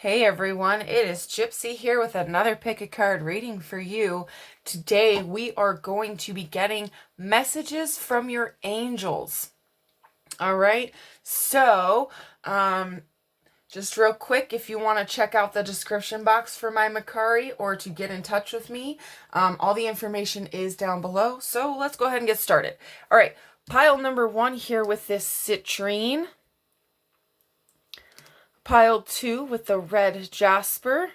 Hey everyone, it is Gypsy here with another pick a card reading for you. Today we are going to be getting messages from your angels. All right, so just real quick, if you want to check out the description box for my Makari or to get in touch with me, all the information is down below. So let's go ahead and get started. All right, pile number 1 here with this citrine. Pile 2 with the red jasper.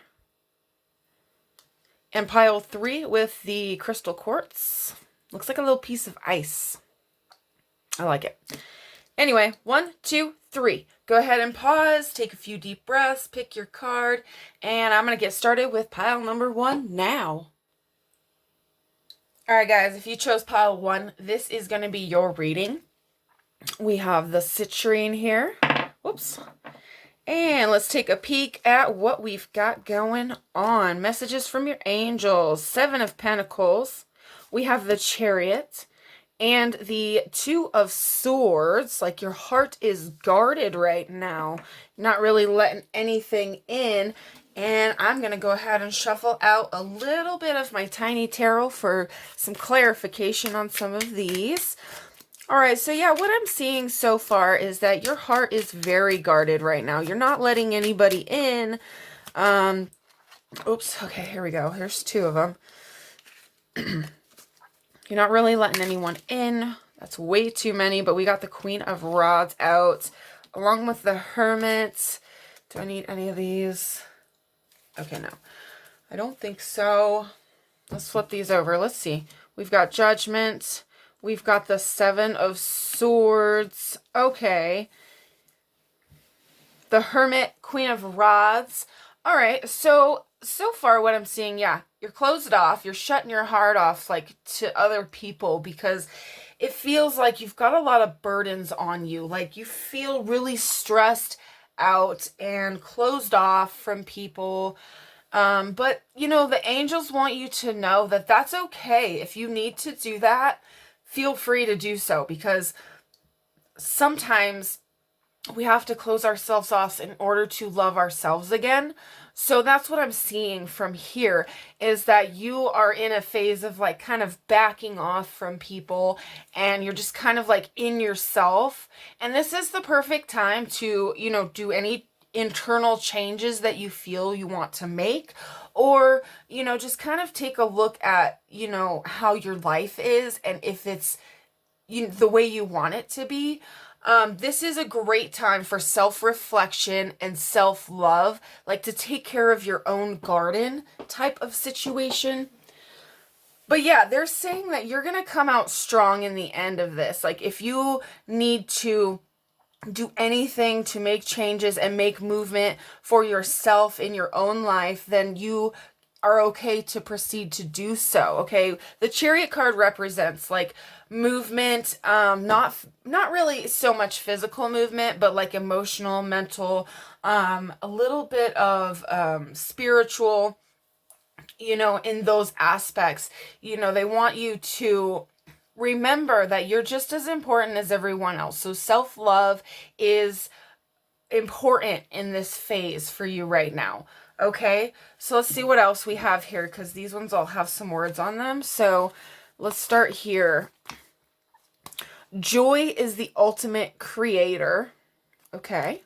And pile 3 with the crystal quartz. Looks like a little piece of ice. I like it. Anyway, 1, 2, 3. Go ahead and pause, take a few deep breaths, pick your card, and I'm going to get started with pile number 1 now. Alright guys, if you chose pile 1, this is going to be your reading. We have the citrine here. Whoops. And let's take a peek at what we've got going on. Messages from your angels. 7 of Pentacles. We have the Chariot. And the 2 of Swords. Like your heart is guarded right now. Not really letting anything in. And I'm going to go ahead and shuffle out a little bit of my tiny tarot for some clarification on some of these. Alright, so yeah, what I'm seeing so far is that your heart is very guarded right now. You're not letting anybody in. Oops, okay, here we go. Here's 2 of them. You're not really letting anyone in. That's way too many, but we got the Queen of Rods out, along with the Hermit. Do I need any of these? Okay, no. I don't think so. Let's flip these over. Let's see. We've got Judgment. We've got the 7 of Swords. Okay. The Hermit, Queen of Rods. All right. So far what I'm seeing, yeah, you're closed off. You're shutting your heart off like to other people because it feels like you've got a lot of burdens on you. Like you feel really stressed out and closed off from people. But, you know, the angels want you to know that that's okay. If you need to do that, feel free to do so, because sometimes we have to close ourselves off in order to love ourselves again. So that's what I'm seeing from here, is that you are in a phase of like kind of backing off from people and you're just kind of like in yourself. And this is the perfect time to, you know, do any internal changes that you feel you want to make, or, you know, just kind of take a look at, you know, how your life is and if it's the way you want it to be. This is a great time for self-reflection and self-love, like to take care of your own garden type of situation. But yeah, they're saying that you're going to come out strong in the end of this. Like if you need to do anything to make changes and make movement for yourself in your own life, then you are okay to proceed to do so. Okay, the Chariot card represents like movement, not really so much physical movement, but like emotional, mental, a little bit of spiritual, you know, in those aspects. You know, they want you to remember that you're just as important as everyone else. So self-love is important in this phase for you right now. Okay, so let's see what else we have here, because these ones all have some words on them. So let's start here. Joy is the ultimate creator. Okay.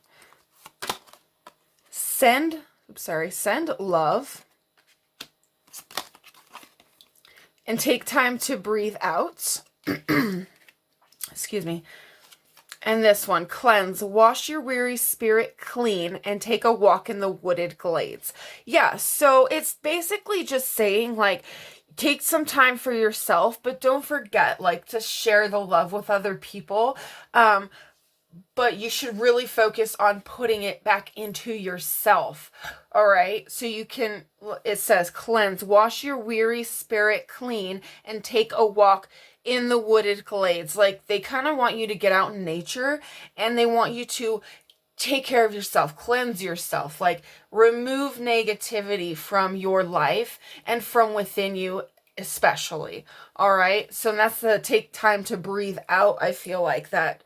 Send love. And take time to breathe out. Excuse me. And this one, cleanse, wash your weary spirit clean, and take a walk in the wooded glades. Yeah, so it's basically just saying, like, take some time for yourself, but don't forget, like, to share the love with other people. But you should really focus on putting it back into yourself. All right, so you can, it says, cleanse, wash your weary spirit clean, and take a walk in the wooded glades. Like they kind of want you to get out in nature, and they want you to take care of yourself, cleanse yourself, like remove negativity from your life and from within you especially. All right, so that's the take time to breathe out. I feel like that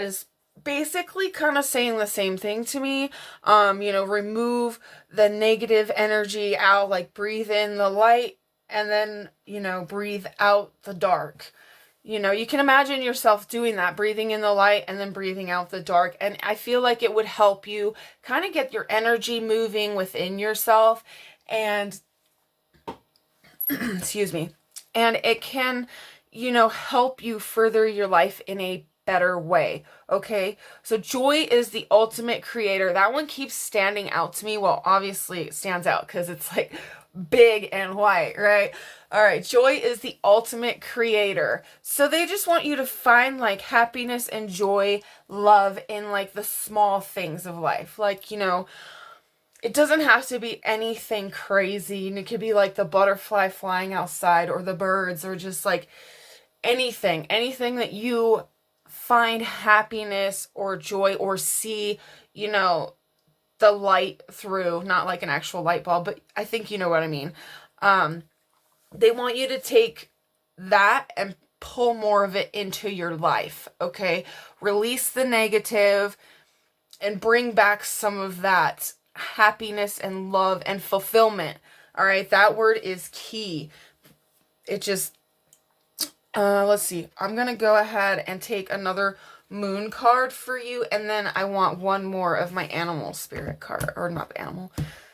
is basically kind of saying the same thing to me. Remove the negative energy out, like breathe in the light and then, breathe out the dark. You can imagine yourself doing that, breathing in the light and then breathing out the dark. And I feel like it would help you kind of get your energy moving within yourself. And, excuse me, and it can, help you further your life in a better way. Okay. So joy is the ultimate creator. That one keeps standing out to me. Well, obviously it stands out because it's like big and white, right? All right. Joy is the ultimate creator. So they just want you to find like happiness and joy, love in like the small things of life. Like, it doesn't have to be anything crazy. And it could be like the butterfly flying outside or the birds or just like anything that you find happiness or joy or see, the light through, not like an actual light bulb, but I think you know what I mean. They want you to take that and pull more of it into your life, okay? Release the negative and bring back some of that happiness and love and fulfillment. All right, that word is key. It just, let's see. I'm going to go ahead and take another moon card for you, and then I want one more of my animal spirit card, or not animal.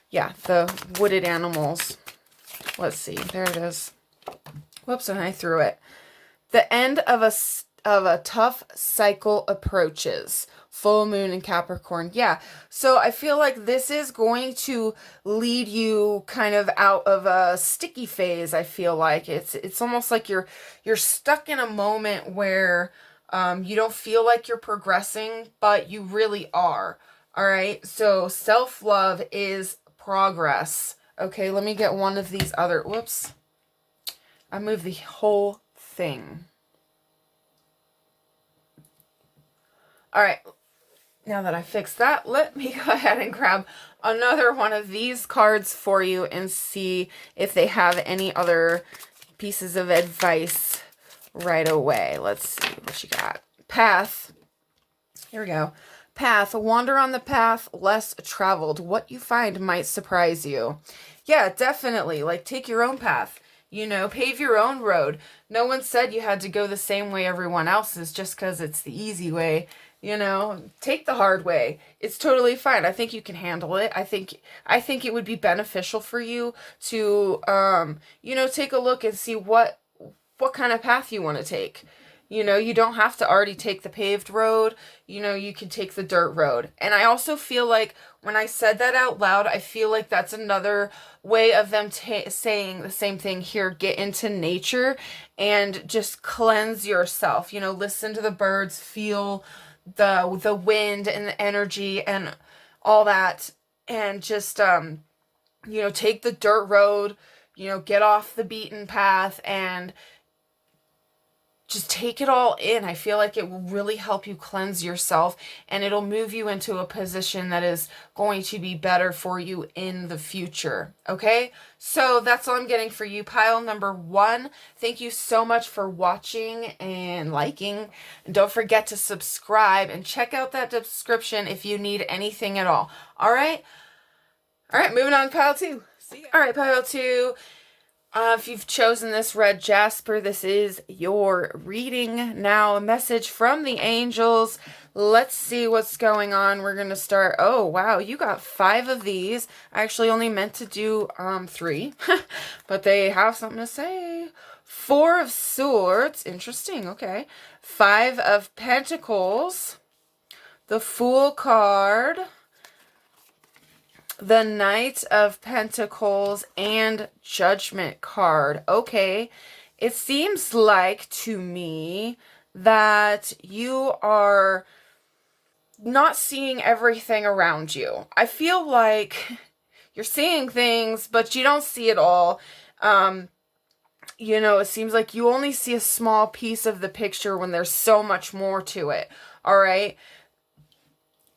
Yeah, the wooded animals. Let's see. There it is. Whoops, and I threw it. The end of a tough cycle approaches. Full moon in Capricorn. Yeah. So I feel like this is going to lead you kind of out of a sticky phase. I feel like it's almost like you're stuck in a moment where you don't feel like you're progressing, but you really are. All right. So self-love is progress. Okay. Let me get one of these other, whoops. I moved the whole thing. All right. Now that I fixed that, let me go ahead and grab another one of these cards for you and see if they have any other pieces of advice right away. Let's see what you got. Path. Here we go. Path. Wander on the path less traveled. What you find might surprise you. Yeah, definitely. Like, take your own path. Pave your own road. No one said you had to go the same way everyone else is just because it's the easy way. Take the hard way. It's totally fine. I think you can handle it. I think it would be beneficial for you to, take a look and see what kind of path you want to take. You don't have to already take the paved road. You can take the dirt road. And I also feel like when I said that out loud, I feel like that's another way of them saying the same thing here. Get into nature and just cleanse yourself. Listen to the birds, feel the wind and the energy and all that, and just take the dirt road, get off the beaten path and just take it all in. I feel like it will really help you cleanse yourself, and it'll move you into a position that is going to be better for you in the future. Okay? So that's all I'm getting for you. Pile number 1. Thank you so much for watching and liking. And don't forget to subscribe and check out that description if you need anything at all. All right? All right, moving on to pile 2. See ya. All right, pile 2. If you've chosen this red jasper, this is your reading. Now, a message from the angels. Let's see what's going on. We're going to start. Oh, wow. You got 5 of these. I actually only meant to do 3, but they have something to say. 4 of swords. Interesting. Okay. 5 of pentacles. The Fool card. The Knight of Pentacles and Judgment card. Okay. It seems like to me that you are not seeing everything around you. I feel like you're seeing things, but you don't see it all. It seems like you only see a small piece of the picture when there's so much more to it. All right.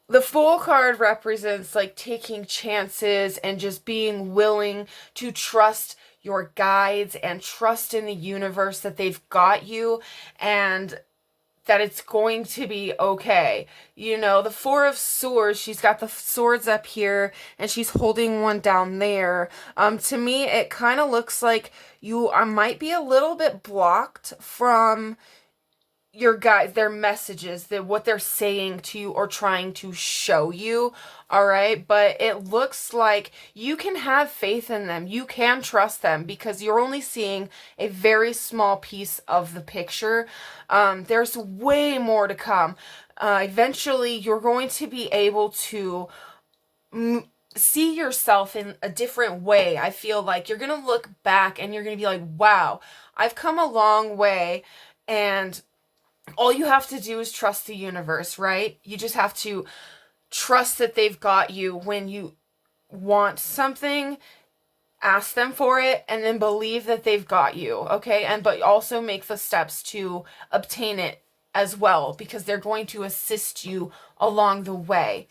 The Fool card represents like taking chances and just being willing to trust your guides and trust in the universe that they've got you, and that it's going to be okay. You know, the Four of Swords, she's got the swords up here and she's holding one down there. To me, it kind of looks like you might be a little bit blocked from your guys, their messages, what they're saying to you or trying to show you, all right? But it looks like you can have faith in them. You can trust them because you're only seeing a very small piece of the picture. There's way more to come. Eventually, you're going to be able to see yourself in a different way. I feel like you're going to look back and you're going to be like, wow, I've come a long way, and all you have to do is trust the universe, right? You just have to trust that they've got you. When you want something, ask them for it, and then believe that they've got you, okay? But also make the steps to obtain it as well, because they're going to assist you along the way.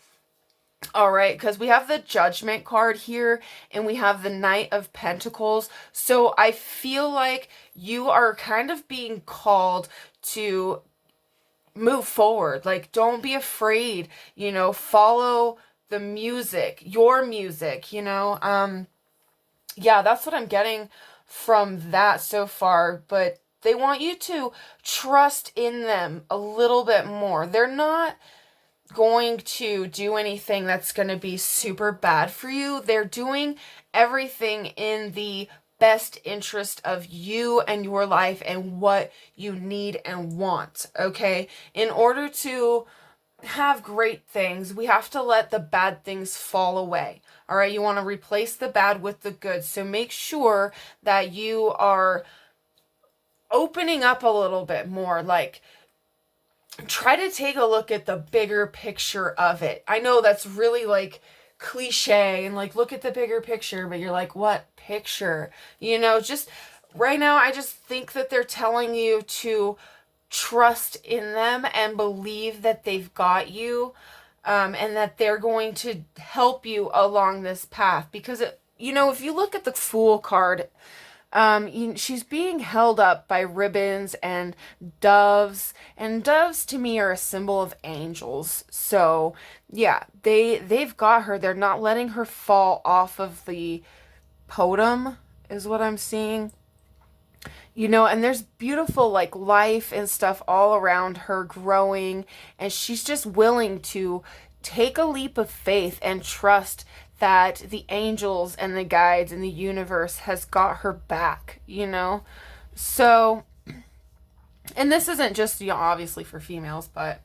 All right, because we have the Judgment card here and we have the Knight of Pentacles. So I feel like you are kind of being called to move forward. Like, don't be afraid, you know, follow the music, your music, you know. Yeah, that's what I'm getting from that so far, but they want you to trust in them a little bit more. They're not going to do anything that's going to be super bad for you. They're doing everything in the best interest of you and your life and what you need and want, okay? In order to have great things, we have to let the bad things fall away. All right, you want to replace the bad with the good. So make sure that you are opening up a little bit more. Like, try to take a look at the bigger picture of it. I know that's really like cliche and like, look at the bigger picture, but you're like, what picture? You know, just right now, I just think that they're telling you to trust in them and believe that they've got you, and that they're going to help you along this path. Because, you know, if you look at the Fool card, she's being held up by ribbons and doves to me are a symbol of angels. So yeah, they've got her. They're not letting her fall off of the podium is what I'm seeing. You know, and there's beautiful like life and stuff all around her growing, and she's just willing to take a leap of faith and trust that the angels and the guides and the universe has got her back, you know? So, and this isn't just, you know, obviously for females, but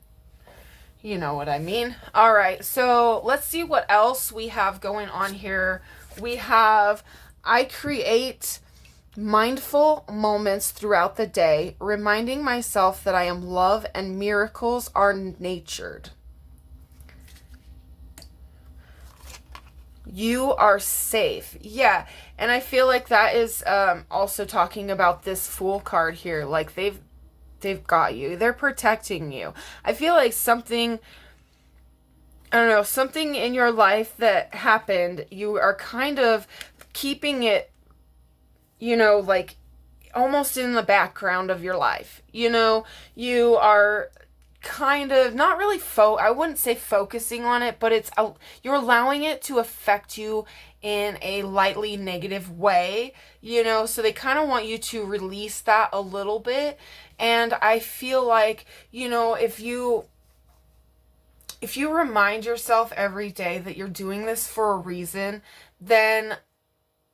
you know what I mean. All right, so let's see what else we have going on here. We have, I create mindful moments throughout the day, reminding myself that I am love and miracles are natured. You are safe. Yeah, and I feel like that is also talking about this Fool card here. Like, they've got you. They're protecting you. I feel like something, I don't know, something in your life that happened, you are kind of keeping it, you know, like almost in the background of your life. You know, you are kind of not really I wouldn't say focusing on it, but it's you're allowing it to affect you in a lightly negative way, you know. So they kind of want you to release that a little bit. And I feel like, you know, if you remind yourself every day that you're doing this for a reason, then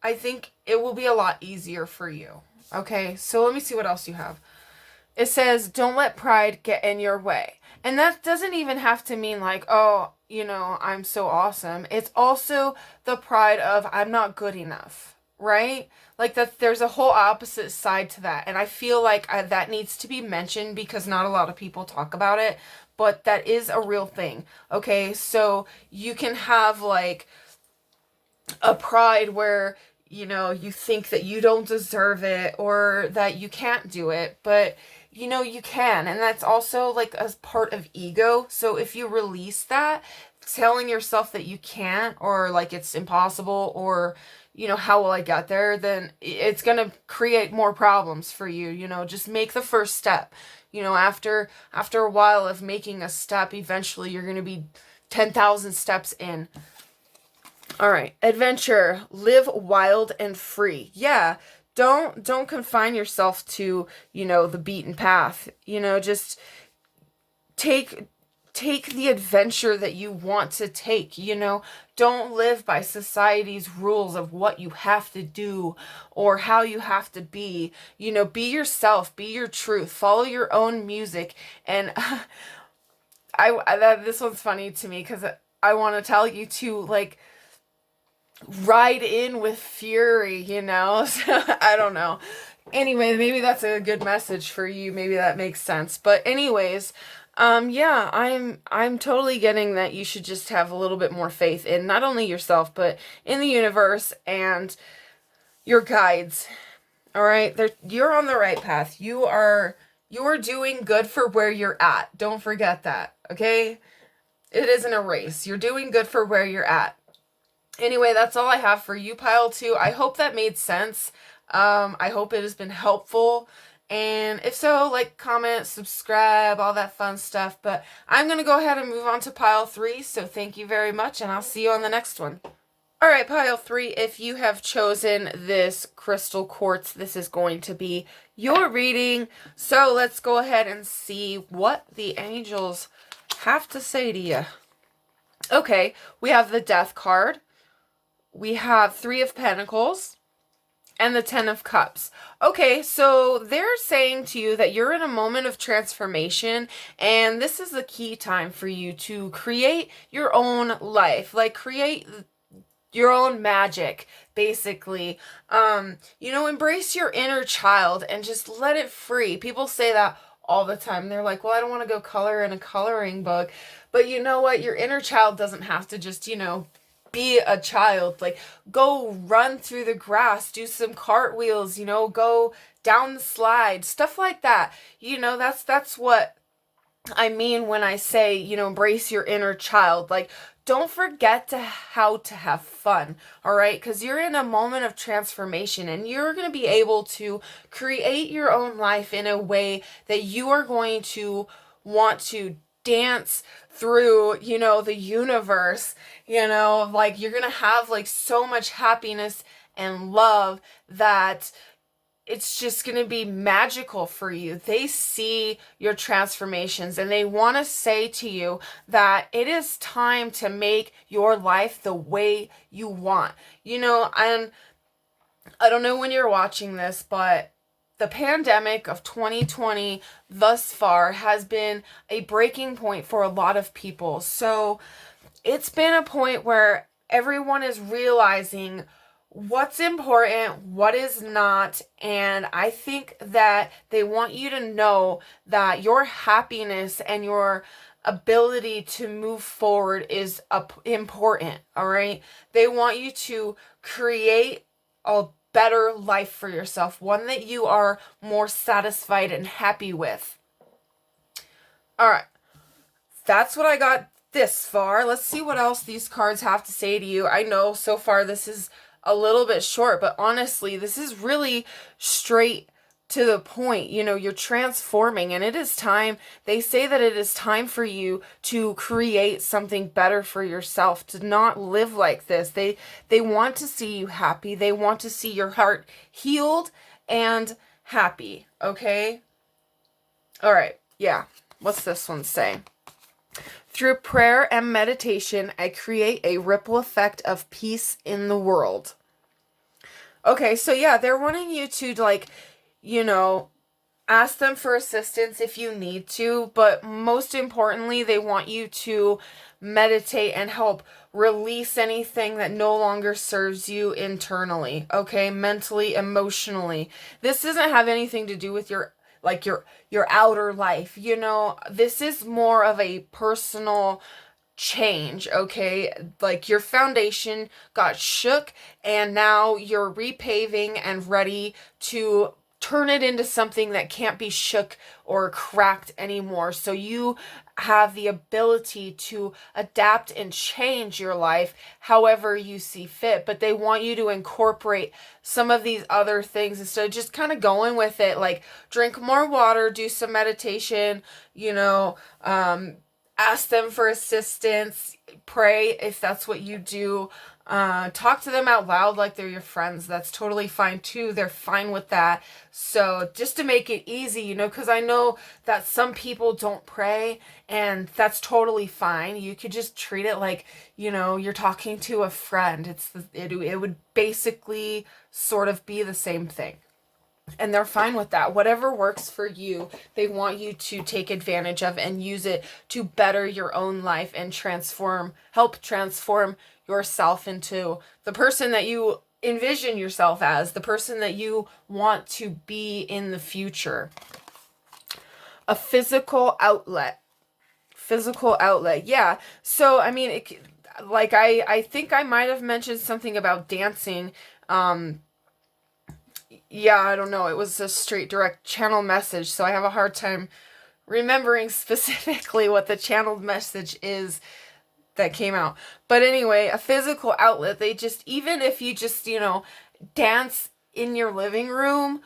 I think it will be a lot easier for you. Okay, so let me see what else you have. It says, don't let pride get in your way. And that doesn't even have to mean like, oh, you know, I'm so awesome. It's also the pride of I'm not good enough, right? Like that, there's a whole opposite side to that. And I feel like that needs to be mentioned because not a lot of people talk about it, but that is a real thing. Okay, so you can have like a pride where, you know, you think that you don't deserve it or that you can't do it, but you know, you can. And that's also like a part of ego. So if you release that, telling yourself that you can't, or like it's impossible, or, you know, how will I get there, then it's going to create more problems for you. You know, just make the first step. after a while of making a step, eventually you're going to be 10,000 steps in. All right, adventure, live wild and free. Yeah, don't confine yourself to, the beaten path. Just take the adventure that you want to take. Don't live by society's rules of what you have to do or how you have to be. Be yourself, be your truth, follow your own music. And this one's funny to me because I want to tell you to, like, ride in with fury, So, I don't know. Anyway, maybe that's a good message for you. Maybe that makes sense. But anyways, yeah, I'm totally getting that you should just have a little bit more faith in not only yourself, but in the universe and your guides. All right? You're on the right path. You are doing good for where you're at. Don't forget that, okay? It isn't a race. You're doing good for where you're at. Anyway, that's all I have for you, Pile 2. I hope that made sense. I hope it has been helpful. And if so, like, comment, subscribe, all that fun stuff. But I'm going to go ahead and move on to Pile 3. So thank you very much, and I'll see you on the next one. All right, Pile 3, if you have chosen this crystal quartz, this is going to be your reading. So let's go ahead and see what the angels have to say to you. Okay, we have the Death card. We have 3 of Pentacles and the 10 of Cups. Okay, so they're saying to you that you're in a moment of transformation, and this is the key time for you to create your own life, like create your own magic, basically. Embrace your inner child and just let it free. People say that all the time. They're like, well, I don't want to go color in a coloring book. But you know what? Your inner child doesn't have to just, be a child. Like, go run through the grass, do some cartwheels, go down the slide, stuff like that. That's what I mean when I say, embrace your inner child. Like, don't forget how to have fun, all right? Because you're in a moment of transformation, and you're going to be able to create your own life in a way that you are going to want to dance through, the universe, like, you're going to have, like, so much happiness and love that it's just going to be magical for you. They see your transformations, and they want to say to you that it is time to make your life the way you want. And I don't know when you're watching this, but the pandemic of 2020 thus far has been a breaking point for a lot of people. So it's been a point where everyone is realizing what's important, what is not, and I think that they want you to know that your happiness and your ability to move forward is important, all right? They want you to create a better life for yourself, one that you are more satisfied and happy with. All right, that's what I got this far. Let's see what else these cards have to say to you. I know so far this is a little bit short, but honestly, this is really straight to the point. You're transforming, and it is time. They say that it is time for you to create something better for yourself, to not live like this. They want to see you happy. They want to see your heart healed and happy, okay? All right, yeah. What's this one say? Through prayer and meditation, I create a ripple effect of peace in the world. Okay, so yeah, they're wanting you to, like, ask them for assistance if you need to, but most importantly, they want you to meditate and help release anything that no longer serves you internally, okay? Mentally, emotionally. This doesn't have anything to do with your outer life, This is more of a personal change, okay? Like, your foundation got shook, and now you're repaving and ready to turn it into something that can't be shook or cracked anymore. So you have the ability to adapt and change your life however you see fit. But they want you to incorporate some of these other things instead of just kind of going with it. Like drink more water, do some meditation, ask them for assistance, pray if that's what you do. Talk to them out loud like they're your friends. That's totally fine too. They're fine with that. So just to make it easy, because I know that some people don't pray, and that's totally fine. You could just treat it like, you're talking to a friend. It would basically sort of be the same thing. And they're fine with that. Whatever works for you, they want you to take advantage of and use it to better your own life and help transform yourself into the person that you envision yourself as, the person that you want to be in the future. A physical outlet. Yeah. So, I mean, I think I might have mentioned something about dancing. Yeah, I don't know. It was a straight direct channel message, so I have a hard time remembering specifically what the channeled message is that came out. But anyway, a physical outlet. Even if you just, dance in your living room,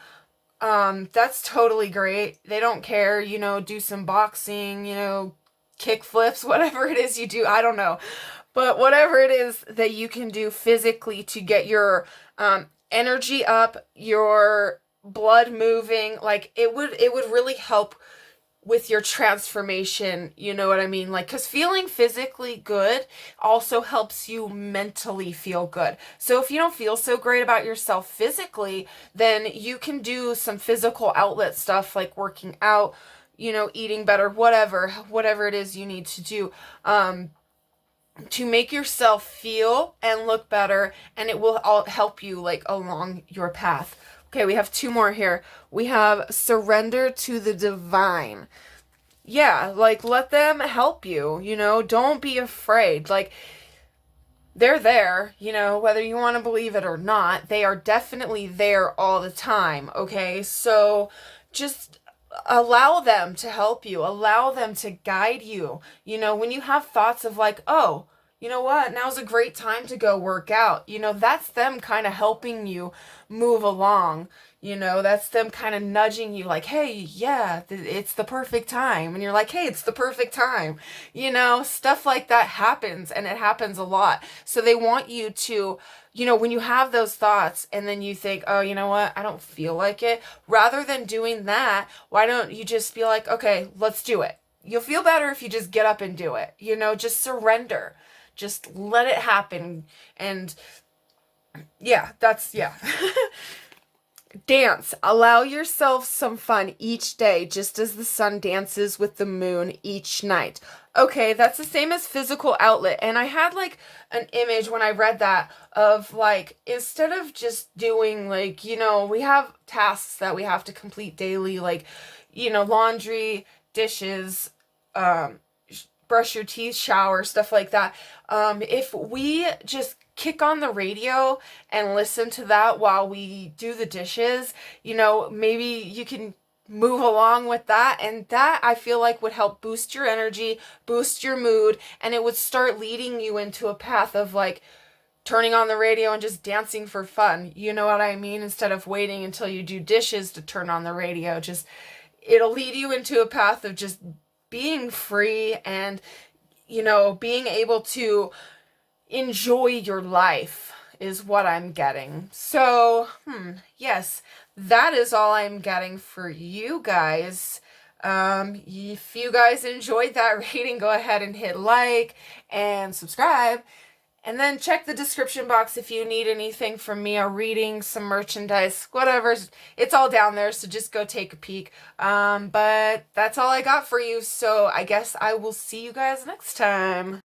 that's totally great. They don't care, do some boxing, kick flips, whatever it is you do. I don't know. But whatever it is that you can do physically to get your energy up, your blood moving, like it would really help with your transformation, you know what I mean? Like, because feeling physically good also helps you mentally feel good. So if you don't feel so great about yourself physically, then you can do some physical outlet stuff like working out, eating better, whatever it is you need to do, to make yourself feel and look better, and it will all help you like along your path. Okay, we have two more here. We have surrender to the divine. Yeah, like let them help you, don't be afraid. Like they're there, whether you want to believe it or not, they are definitely there all the time, okay? So just allow them to help you, allow them to guide you. When you have thoughts of like, oh, you know what, now's a great time to go work out, that's them kind of helping you move along. That's them kind of nudging you like, hey, yeah, it's the perfect time. And you're like, hey, it's the perfect time. Stuff like that happens, and it happens a lot. So they want you to, when you have those thoughts and then you think, oh, you know what, I don't feel like it. Rather than doing that, why don't you just be like, okay, let's do it. You'll feel better if you just get up and do it. Just surrender. Just let it happen. And yeah, yeah. Dance. Allow yourself some fun each day, just as the sun dances with the moon each night. Okay, that's the same as physical outlet. And I had like an image when I read that of like, instead of just doing like, we have tasks that we have to complete daily, like, laundry, dishes, brush your teeth, shower, stuff like that. If we just kick on the radio and listen to that while we do the dishes, maybe you can move along with that, and that I feel like would help boost your energy, boost your mood, and it would start leading you into a path of like turning on the radio and just dancing for fun. You know what I mean? Instead of waiting until you do dishes to turn on the radio, it'll lead you into a path of just being free and, being able to enjoy your life is what I'm getting. So, yes, that is all I'm getting for you guys. If you guys enjoyed that reading, go ahead and hit like and subscribe. And then check the description box if you need anything from me, a reading, some merchandise, whatever. It's all down there, so just go take a peek. But that's all I got for you, so I guess I will see you guys next time.